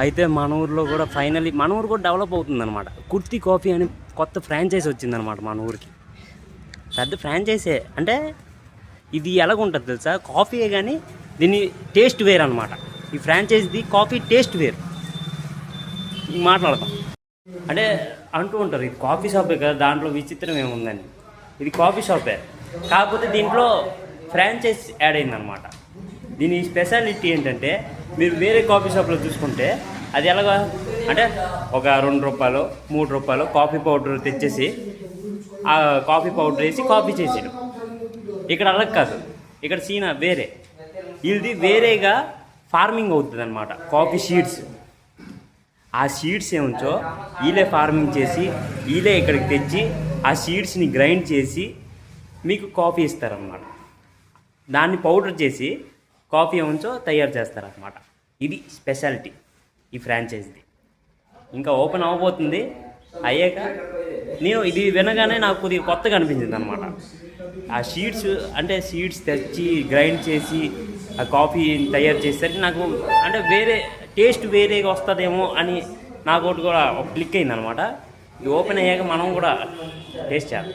అయితే మన ఊరిలో కూడా ఫైనలీ మన ఊరు కూడా డెవలప్ అవుతుందన్నమాట. కుర్తి కాఫీ అని కొత్త ఫ్రాంచైజ్ వచ్చిందనమాట మన ఊరికి. పెద్ద ఫ్రాంచైజే అంటే ఇది ఎలాగుంటుంది తెలుసా, కాఫీయే కానీ దీని టేస్ట్ వేర్ అనమాట. ఈ ఫ్రాంచైజీది కాఫీ టేస్ట్ వేరు. మాట్లాడతాం అంటే అంటూ ఉంటారు ఇది కాఫీ షాపే కదా, దాంట్లో విచిత్రం ఏముందని. ఇది కాఫీ షాపే, కాకపోతే దీంట్లో ఫ్రాంచైజ్ యాడ్ అయిందనమాట. దీని స్పెషాలిటీ ఏంటంటే మీరు వేరే కాఫీ షాప్లో చూసుకుంటే అది ఎలాగా అంటే ఒక ₹2 ₹3 కాఫీ పౌడర్ తెచ్చేసి ఆ కాఫీ పౌడర్ వేసి కాఫీ చేసేయడం. ఇక్కడ అలా కాదు, ఇక్కడ సీనా వేరే. ఇది వేరేగా ఫార్మింగ్ అవుతుంది అనమాట. కాఫీ సీడ్స్, ఆ సీడ్స్ ఏముంచో వీళ్ళే ఫార్మింగ్ చేసి వీళ్ళే ఇక్కడికి తెచ్చి ఆ సీడ్స్ని గ్రైండ్ చేసి మీకు కాఫీ ఇస్తారన్నమాట. దాన్ని పౌడర్ చేసి కాఫీ ఏముంచో తయారు చేస్తారన్నమాట. ఇది స్పెషాలిటీ ఈ ఫ్రాంచైజీది. ఇంకా ఓపెన్ అవ్వబోతుంది. అయ్యాక నేను ఇది వినగానే నాకు కొద్దిగా కొత్తగా అనిపించింది అనమాట. ఆ సీడ్స్ తెచ్చి గ్రైండ్ చేసి ఆ కాఫీ తయారు చేసేసరికి నాకు అంటే వేరే టేస్ట్ వేరేగా వస్తుందేమో అని నాకు ఒకటి కూడా క్లిక్ అయింది అనమాట. ఇది ఓపెన్ అయ్యాక మనం కూడా టేస్ట్ చేయాలి.